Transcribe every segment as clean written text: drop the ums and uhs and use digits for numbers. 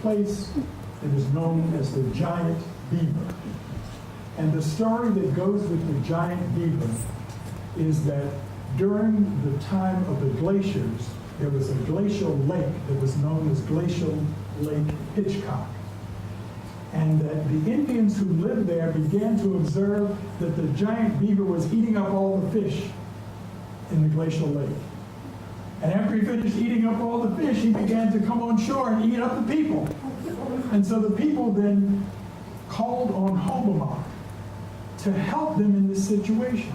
place that is known as the giant beaver. And the story that goes with the giant beaver is that during the time of the glaciers, there was a glacial lake that was known as Glacial Lake Hitchcock. And that the Indians who lived there began to observe that the giant beaver was eating up all the fish in the glacial lake. And after he finished eating up all the fish, he began to come on shore and eat up the people. And so the people then called on Hobomok to help them in this situation.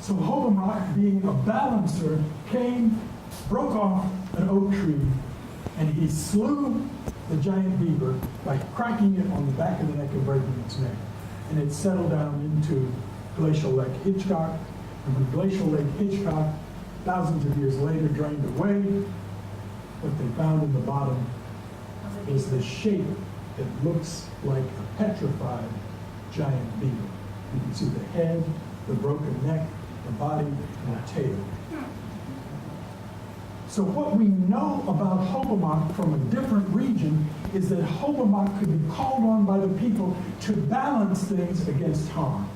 So Hobomok, being a balancer, came, broke off an oak tree, and he slew the giant beaver by cracking it on the back of the neck and breaking its neck. And it settled down into Glacial Lake Hitchcock. And when Glacial Lake Hitchcock, thousands of years later, drained away, what they found in the bottom was the shape that looks like a petrified giant beaver. You can see the head, the broken neck, the body, and the tail. So what we know about Hobomok from a different region is that Hobomok could be called on by the people to balance things against harm.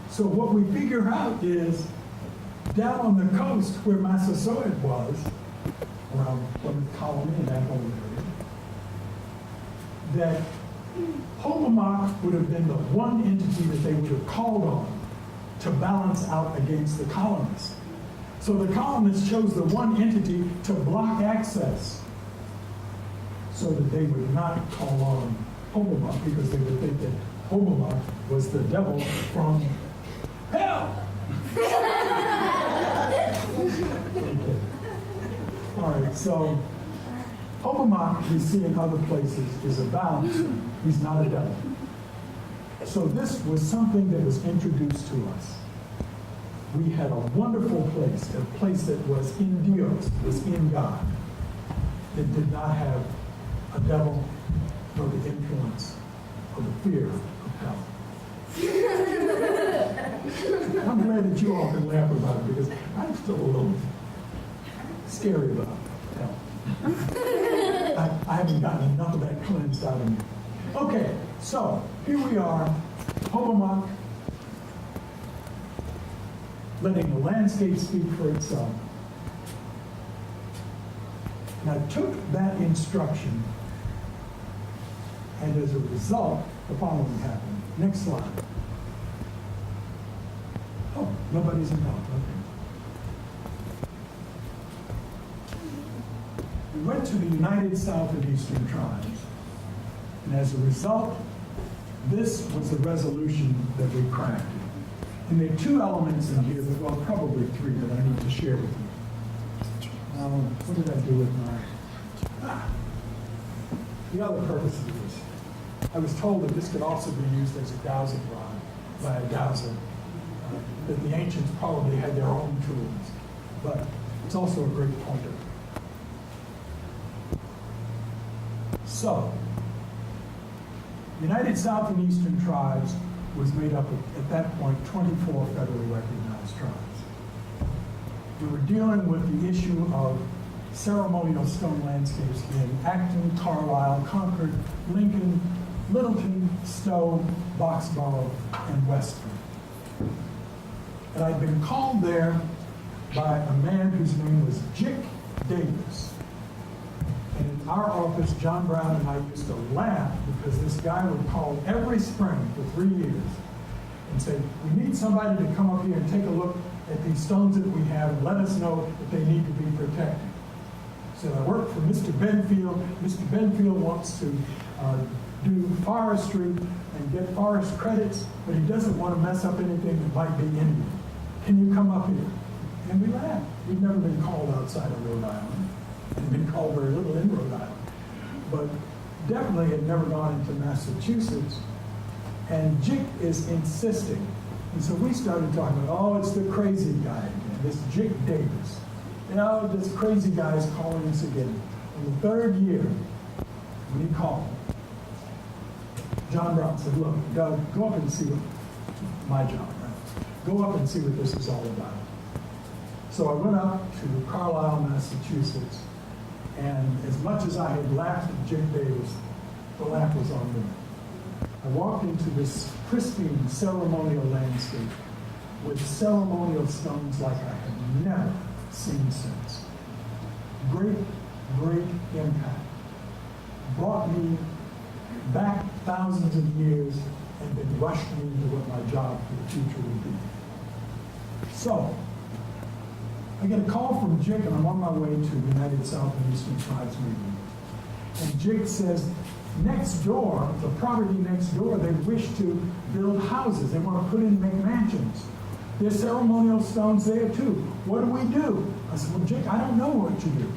So what we figure out is, down on the coast where Massasoit was, around Plymouth Colony and that whole area, that Hobomok would have been the one entity that they would have called on to balance out against the colonists. So the colonists chose the one entity to block access so that they would not call on Hobomok, because they would think that Hobomok was the devil from hell. Okay. All right, so Hobomok, we see in other places, is a balancer. He's not a devil. So this was something that was introduced to us. We had a wonderful place, a place that was in Dios, was in God, that did not have a devil nor the influence or the fear of hell. I'm glad that you all can laugh about it, because I'm still a little scary about hell. I haven't gotten enough of that cleansed out of me. Okay, so here we are, Hobomok, letting the landscape speak for itself. And I took that instruction, and as a result, the following happened. Next slide. Oh, nobody's involved, okay. We went to the United South and Eastern Tribes, and as a result, this was the resolution that we crafted. And there are two elements in here, well, probably three, that I need to share with you. What did I do with my... The other purpose of this. I was told that this could also be used as a dowsing rod by a dowser, that the ancients probably had their own tools, but it's also a great pointer. So, United South and Eastern Tribes was made up of, at that point, 24 federally recognized tribes. We were dealing with the issue of ceremonial stone landscapes in Acton, Carlisle, Concord, Lincoln, Littleton, Stowe, Boxborough, and Westford. And I'd been called there by a man whose name was Jick Davis. And in our office, John Brown and I used to laugh, because this guy would call every spring for 3 years and say, we need somebody to come up here and take a look at these stones that we have and let us know that they need to be protected. So I work for Mr. Benfield. Mr. Benfield wants to do forestry and get forest credits, but he doesn't want to mess up anything that might be Indian. Can you come up here? And we laughed. We'd never been called outside of Rhode Island. We'd been called very little in Rhode Island. But definitely had never gone into Massachusetts. And Jick is insisting. And so we started talking about, oh, it's the crazy guy again, this Jick Davis. You know, this crazy guy is calling us again. In the third year, when he called, John Brown said, look, Doug, go up and see what, my job, right? Go up and see what this is all about. So I went up to Carlisle, Massachusetts, And as much as I had laughed at Jake Davis, the laugh was on me. I walked into this pristine ceremonial landscape with ceremonial stones like I had never seen since. Great, great impact. Brought me back thousands of years and then rushed me into what my job for the future would be. So, I get a call from Jake, and I'm on my way to the United South and Eastern Tribes meeting. And Jake says, next door, the property next door, they wish to build houses. They want to put in McMansions. There's ceremonial stones there too. What do we do? I said, well, Jake, I don't know what you do.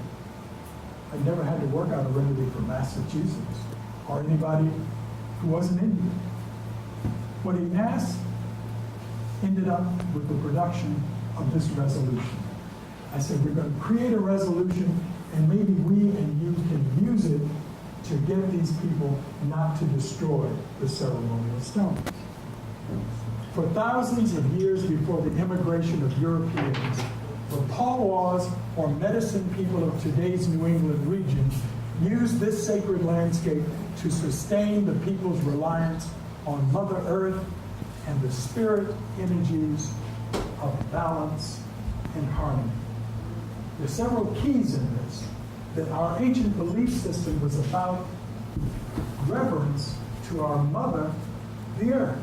I never had to work out a remedy for Massachusetts or anybody who wasn't Indian. What he asked ended up with the production of this resolution. I said, we're going to create a resolution, and maybe we and you can use it to get these people not to destroy the ceremonial stones. For thousands of years before the immigration of Europeans, the Powwows, or medicine people of today's New England region, used this sacred landscape to sustain the people's reliance on Mother Earth and the spirit energies of balance and harmony. There are several keys in this, that our ancient belief system was about reverence to our mother, the earth.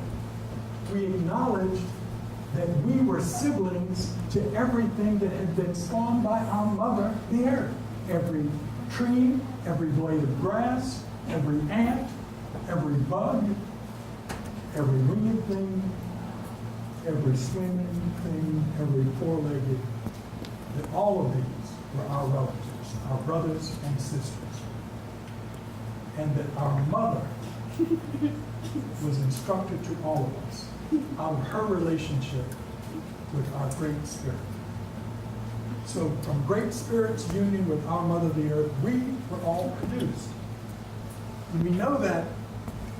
We acknowledged that we were siblings to everything that had been spawned by our mother, the earth. Every tree, every blade of grass, every ant, every bug, every winged thing, every swimming thing, every four-legged, that all of these were our relatives, our brothers and sisters. And that our mother was instructed to all of us on her relationship with our Great Spirit. So from Great Spirit's union with our Mother the Earth, we were all produced. And we know that,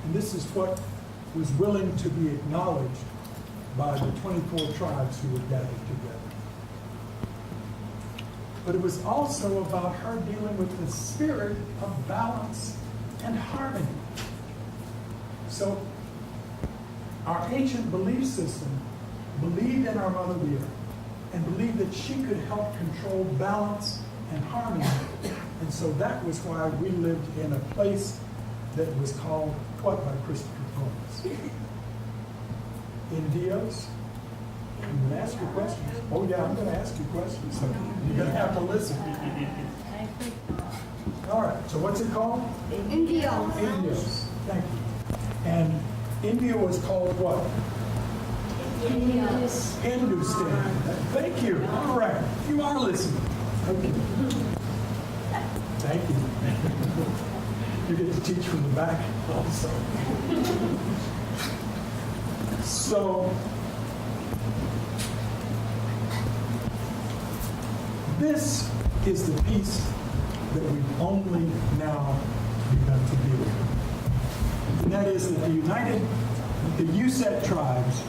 and this is what was willing to be acknowledged by the 24 tribes who were gathered together. But it was also about her dealing with the spirit of balance and harmony. So our ancient belief system believed in our Mother the Earth and believed that she could help control balance and harmony. And so that was why we lived in a place that was called what by Christopher Columbus? Indios. I'm going to ask you questions. Oh yeah, I'm going to ask you questions. So you're going to have to listen. All right, so what's it called? Indios. Indios. Thank you. And India was called what? Hindustan. Thank you. Correct. You are listening. Okay. Thank you. You get to teach from the back also. So, this is the piece that we've only now begun to deal with. And that is that the USET tribes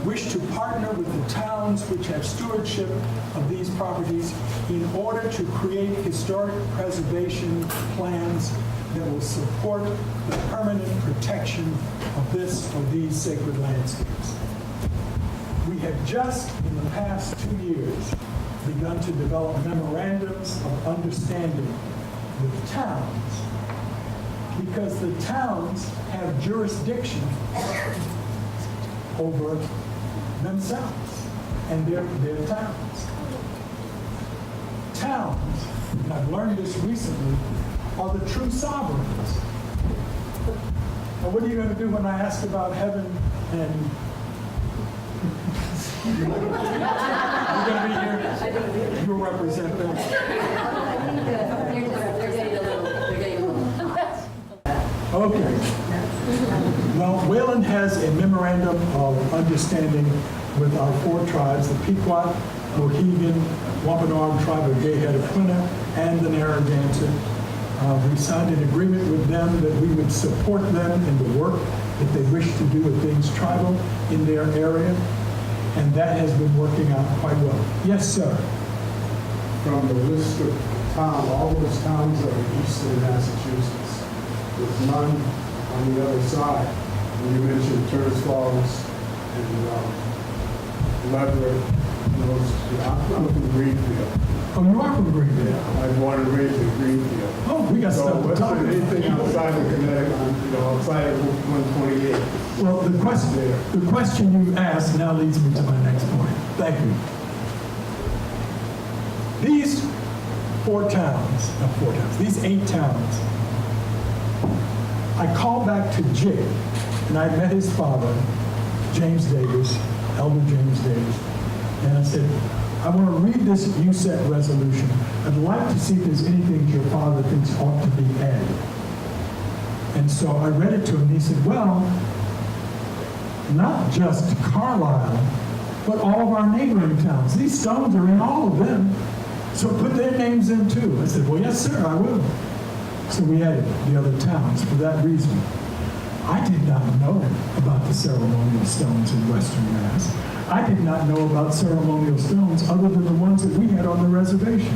wish to partner with the towns which have stewardship of these properties in order to create historic preservation plans that will support the permanent protection of this or these sacred landscapes. We have just, in the past 2 years, begun to develop memorandums of understanding with towns, because the towns have jurisdiction over themselves and their towns. Towns, and I've learned this recently, are the true sovereigns. Now, what are you going to do when I ask about heaven and you're going to be here? You'll represent them. Okay. Well, Wayland has a memorandum of understanding with our 4 tribes, the Pequot, Mohegan, Wampanoag tribe of Gayhead of Quina, and the Narragansett. We signed an agreement with them that we would support them in the work that they wish to do with things tribal in their area, and that has been working out quite well. Yes, sir. From the list of town, all those towns are in eastern Massachusetts. There's none on the other side. When you mentioned Turner's Falls and Leverett, those, I'm from Greenfield. Oh, you are from Greenfield? I was born and raised in Greenfield. Oh, we got So stuff to what's talk about. anything outside of Connecticut, outside of 128? Well, the question you asked now leads me to my next point. Thank you. These these 8 towns, I called back to Jake, and I met his father, James Davis, Elder James Davis, and I said, I want to read this USET resolution. I'd like to see if there's anything your father thinks ought to be added. And so I read it to him, and he said, well, not just Carlisle, but all of our neighboring towns. These stones are in all of them, so put their names in too. I said, well, yes, sir, I will. So we added the other towns for that reason. I did not know about the ceremonial stones in Western Mass. I did not know about ceremonial stones other than the ones that we had on the reservation.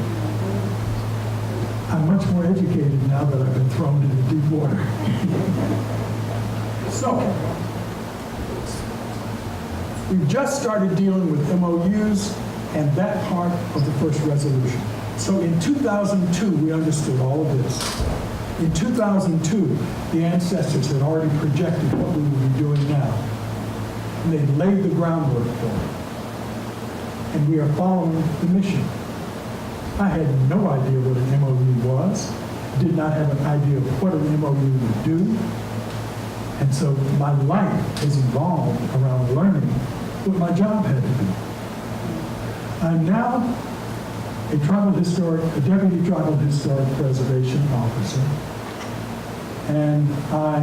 I'm much more educated now that I've been thrown into deep water. So, we've just started dealing with MOUs and that part of the first resolution. So in 2002, we understood all of this. In 2002, the ancestors had already projected what we would be doing now. And they laid the groundwork for it. And we are following the mission. I had no idea what an MOU was, did not have an idea of what an MOU would do. And so my life has evolved around learning what my job had to be. I'm now a deputy tribal historic preservation officer, and I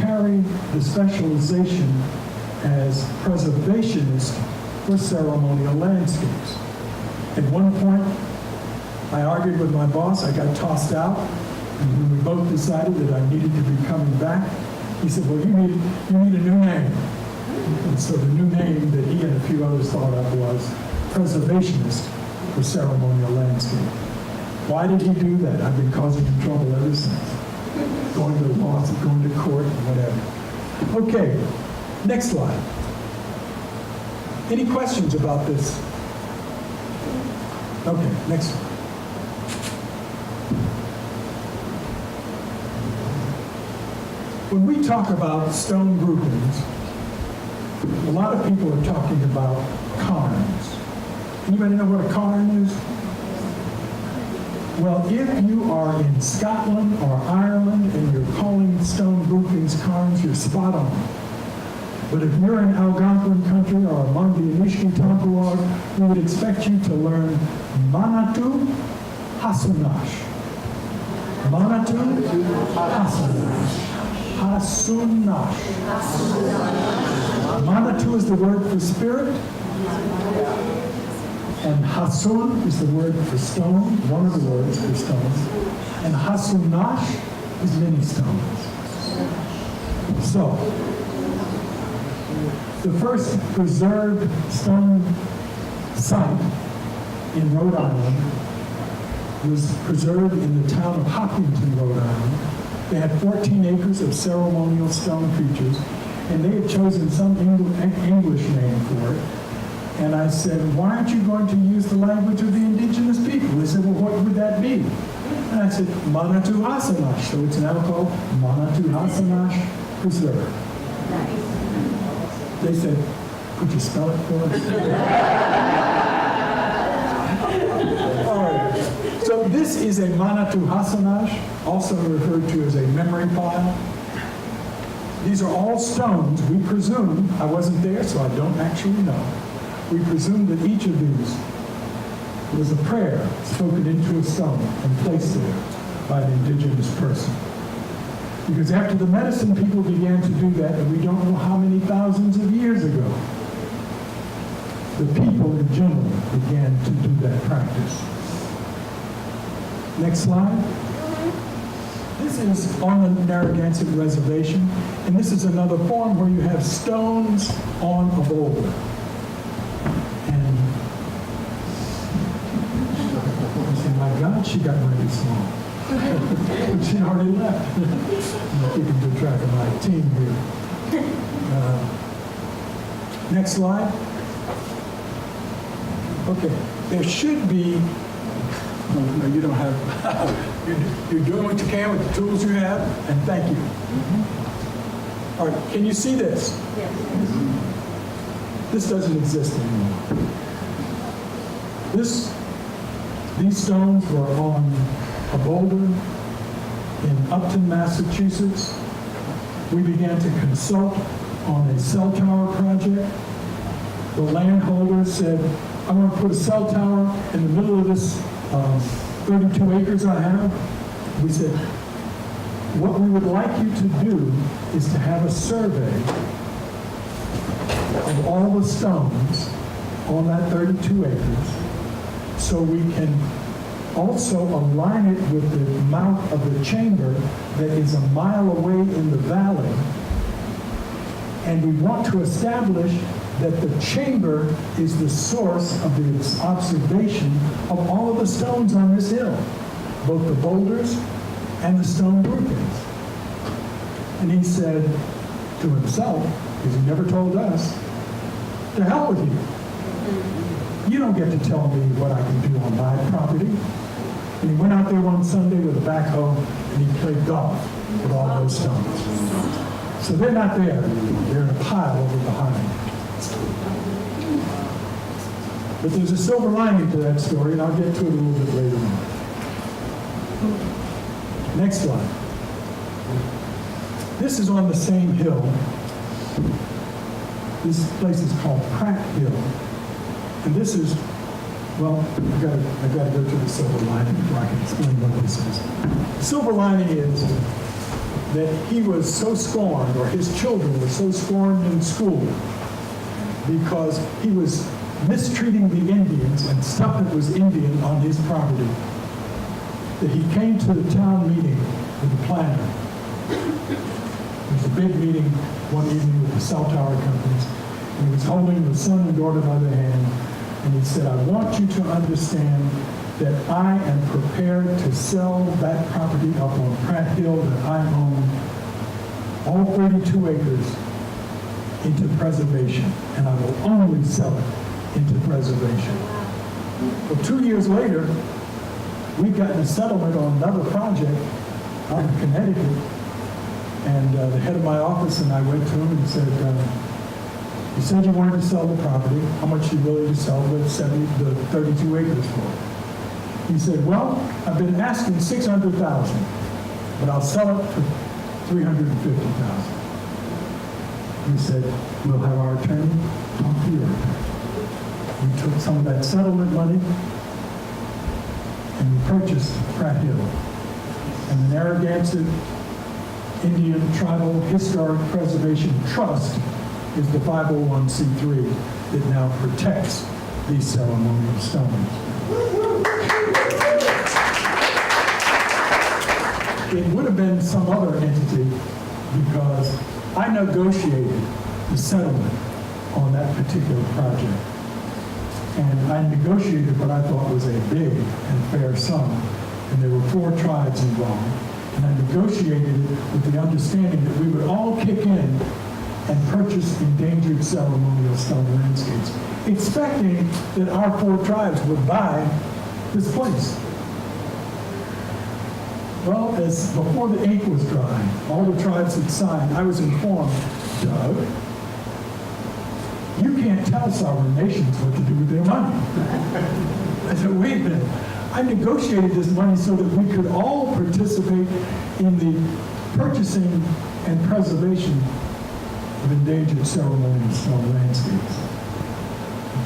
carry the specialization as preservationist for ceremonial landscapes. At one point, I argued with my boss, I got tossed out, and when we both decided that I needed to be coming back, he said, well, you need a new name. And so the new name that he and a few others thought of was preservationist for ceremonial landscape. Why did he do that? I've been causing him trouble ever since. Going to law, going to court, whatever. Okay, next slide. Any questions about this? Okay, next slide. When we talk about stone groupings, a lot of people are talking about cairns. Anybody know what a cairn is? Well, if you are in Scotland or Ireland and you're calling stone groupings cairns, you're spot on. But if you're in Algonquin country or among the Anishinaabeg, we would expect you to learn Manatu Hasunash. Manatu Hasunash. Hasunash. Manatu is the word for spirit, and Hasun is the word for stone, one of the words for stones, and Hasunash is many stones. So, the first preserved stone site in Rhode Island was preserved in the town of Hopkinton, Rhode Island. They had 14 acres of ceremonial stone features, and they had chosen some English name for it. And I said, why aren't you going to use the language of the indigenous people? They said, well, what would that be? And I said, Manatu Hasanash. So it's now called Manatu Hasanash Preserve. They said, could you spell it for us? All right. So this is a Manatu Hasanash, also referred to as a memory pile. These are all stones. We presume, I wasn't there, so I don't actually know. We presume that each of these was a prayer spoken into a stone and placed there by an indigenous person. Because after the medicine people began to do that, and we don't know how many thousands of years ago, the people in general began to do that practice. Next slide. This is on the Narragansett Reservation, and this is another form where you have stones on a boulder. And you say, my God, she got really small. But she already left. I'm keeping good track of my team here. Next slide. Okay, there should be, no, you don't have, you're doing what you can with the tools you have, and thank you. All right, can you see this? Yes. This doesn't exist anymore. These stones were on a boulder in Upton, Massachusetts. We began to consult on a cell tower project. The landholder said, I want to put a cell tower in the middle of this 32 acres I have. We said, what we would like you to do is to have a survey of all the stones on that 32 acres so we can also align it with the mouth of the chamber that is a mile away in the valley. And we want to establish that the chamber is the source of the observation of all of the stones on this hill, both the boulders and the stone groupings. And he said to himself, because he never told us, to hell with you. You don't get to tell me what I can do on my property. And he went out there one Sunday with a backhoe and he played golf with all those stones. So they're not there. They're in a pile over behind. But there's a silver lining to that story, and I'll get to it a little bit later on. Next slide. This is on the same hill. This place is called Pratt Hill. And this is, well, I've got to go to the silver lining before I can explain what this is. The silver lining is that he was so scorned, or his children were so scorned in school, because he was mistreating the Indians and stuff that was Indian on his property, that he came to the town meeting with the planner. There was a big meeting one evening with the cell tower companies, and he was holding the son and daughter by the hand, and he said, I want you to understand that I am prepared to sell that property up on Pratt Hill that I own, all 32 acres, into preservation, and I will only sell it into preservation. Well, 2 years later, we'd gotten a settlement on another project out in Connecticut, and the head of my office and I went to him and said, you said you wanted to sell the property. How much are you willing to sell the 32 acres for? He said, well, I've been asking $600,000, but I'll sell it for $350,000. He said, we'll have our attorney talk to your attorney. We took some of that settlement money and we purchased Pratt Hill. And the Narragansett Indian Tribal Historic Preservation Trust is the 501c3 that now protects these ceremonial stones. It would have been some other entity because I negotiated the settlement on that particular project. And I negotiated what I thought was a big and fair sum. And there were 4 tribes involved. And I negotiated it with the understanding that we would all kick in and purchase endangered ceremonial stone landscapes, expecting that our 4 tribes would buy this place. Well, as before the ink was dry, all the tribes had signed, I was informed, Doug, you can't tell sovereign nations what to do with their money. I said, wait a minute. I negotiated this money so that we could all participate in the purchasing and preservation of endangered ceremonial stone landscapes.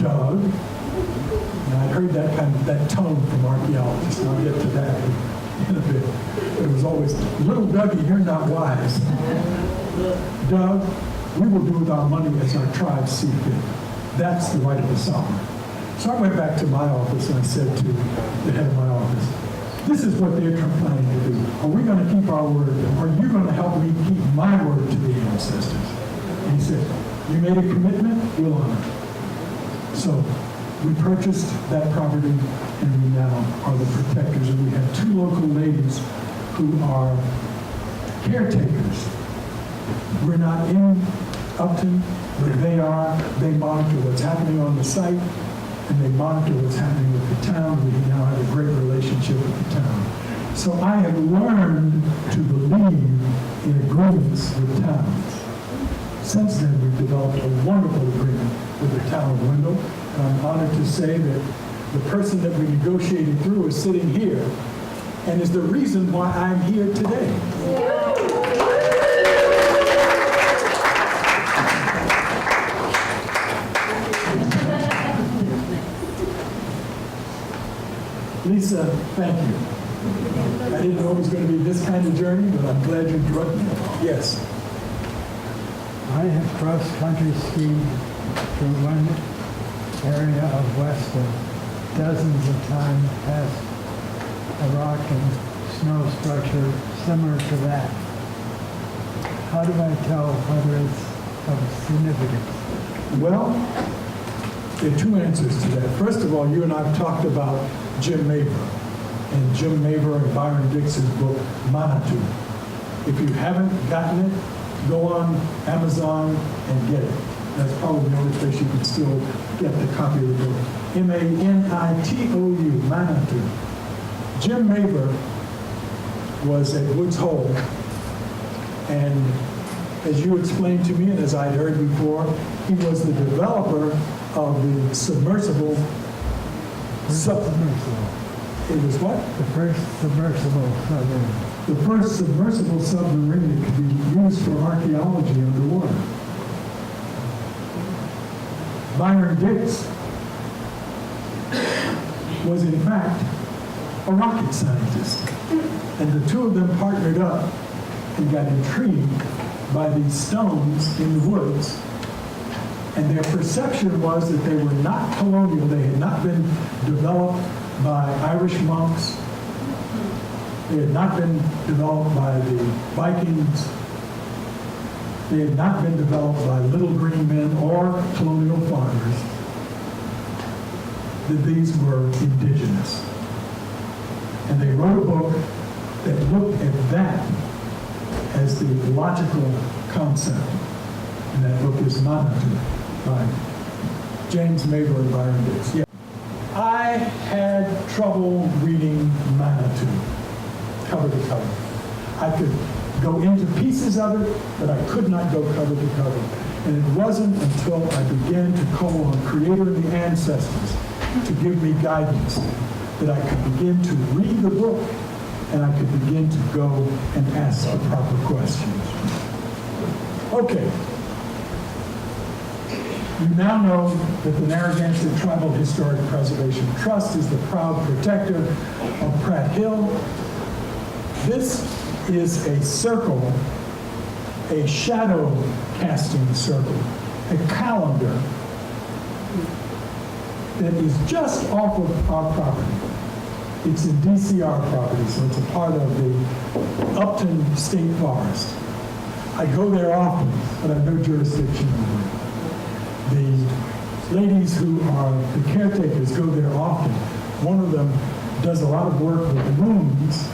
Doug, and I heard that tone from archaeologists, and I'll get to that in a bit. It was always, little Dougie, you're not wise. Doug, we will do with our money as our tribes see fit. That's the right of the sovereign. So I went back to my office and I said to the head of my office, this is what they're planning to do. Are we going to keep our word? Or are you going to help me keep my word to the ancestors? And he said, you made a commitment, we'll honor it. So we purchased that property and we now are the protectors. And we have two local ladies who are caretakers. We're not in Upton, but they are. They monitor what's happening on the site, and they monitor what's happening with the town. We now have a great relationship with the town. So I have learned to believe in agreements with towns. Since then, we've developed a wonderful agreement with the town of Wendell. And I'm honored to say that the person that we negotiated through is sitting here and is the reason why I'm here today. Lisa, thank you. I didn't know it was going to be this kind of journey, but I'm glad you brought me. Yes. I have cross-country skied through one area of Weston dozens of times past a rock and snow structure similar to that. How do I tell whether it's of significance? Well, there are two answers to that. First of all, you and I have talked about Jim Mavor, and Jim Mavor and Byron Dix's book, Manitou. If you haven't gotten it, go on Amazon and get it. That's probably the only place you can still get the copy of the book. M-A-N-I-T-O-U, Manitou. Jim Mavor was at Woods Hole, and as you explained to me, and as I'd heard before, he was the developer of the submersible. It was what? The first submersible submarine. The first submersible submarine that could be used for archaeology underwater. Byron Dix was in fact a rocket scientist. And the two of them partnered up and got intrigued by these stones in the woods. And their perception was that they were not colonial. They had not been developed by Irish monks. They had not been developed by the Vikings. They had not been developed by little green men or colonial farmers. That these were indigenous. And they wrote a book that looked at that as the logical concept. And that book is Manitou by James Mavor and Byron Dix. Yeah. I had trouble reading Manitou, cover to cover. I could go into pieces of it, but I could not go cover to cover. And it wasn't until I began to call on Creator and the ancestors to give me guidance that I could begin to read the book and I could begin to go and ask the proper questions. Okay. You now know that the Narragansett Tribal Historic Preservation Trust is the proud protector of Pratt Hill. This is a circle, a shadow casting circle, a calendar that is just off of our property. It's in DCR property, so it's a part of the Upton State Forest. I go there often, but I have no jurisdiction over it. The ladies who are the caretakers go there often. One of them does a lot of work with the moons,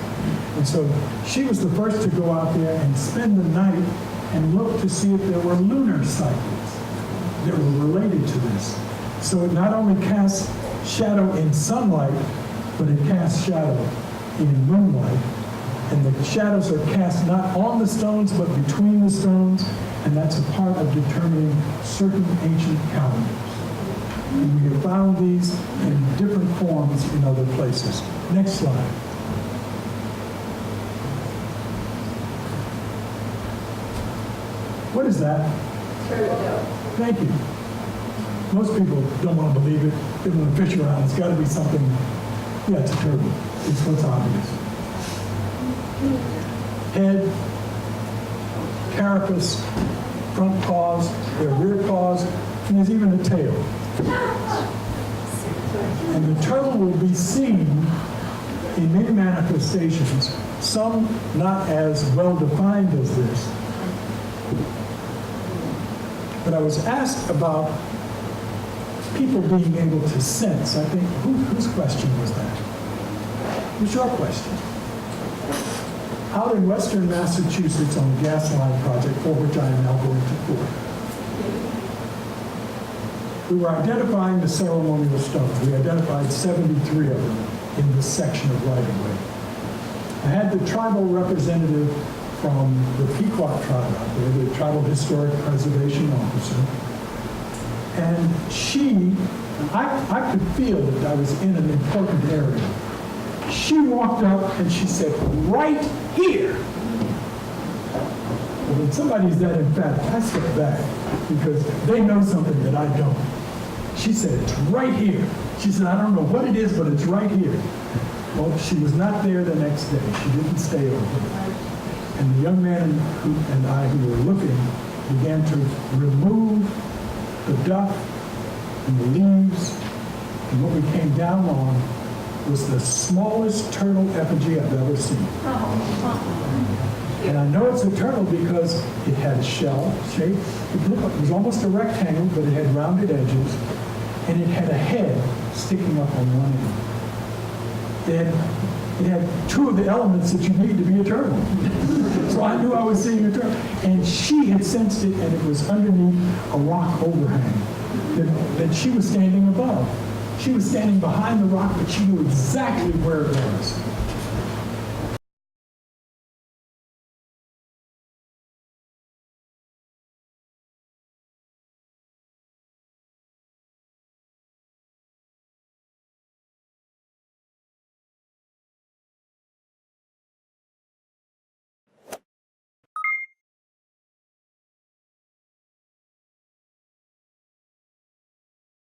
and so she was the first to go out there and spend the night and look to see if there were lunar cycles that were related to this. So it not only casts shadow in sunlight, but it casts shadow in moonlight. And the shadows are cast not on the stones, but between the stones, and that's a part of determining certain ancient calendars. And we have found these in different forms in other places. Next slide. What is that? Turtle. Thank you. Most people don't want to believe it. They want to fish around. It's got to be something. Yeah, it's a turtle. It's what's obvious. Head, carapace, front paws, their rear paws, and there's even a tail. And the turtle will be seen in many manifestations, some not as well defined as this. But I was asked about people being able to sense. I think, whose question was that? Who's your question? Out in western Massachusetts on the gas line project, for which I am now going to court, we were identifying the ceremonial stones. We identified 73 of them in this section of right-of-way. I had the tribal representative from the Pequot tribe out there, the Tribal Historic Preservation Officer, and I could feel that I was in an important area. She walked up and she said, right here. Well, when somebody's that emphatic, I step back because they know something that I don't. She said, it's right here. She said, I don't know what it is, but it's right here. Well, she was not there the next day. She didn't stay over. And the young man and I who were looking began to remove the duck and the leaves. And what we came down on was the smallest turtle effigy I've ever seen. And I know it's a turtle because it had a shell shape. It looked like it was almost a rectangle, but it had rounded edges. And it had a head sticking up on one end. It had two of the elements that you need to be a turtle. So I knew I was seeing a turtle. And she had sensed it, and it was underneath a rock overhang that she was standing above. She was standing behind the rock, but she knew exactly where it was.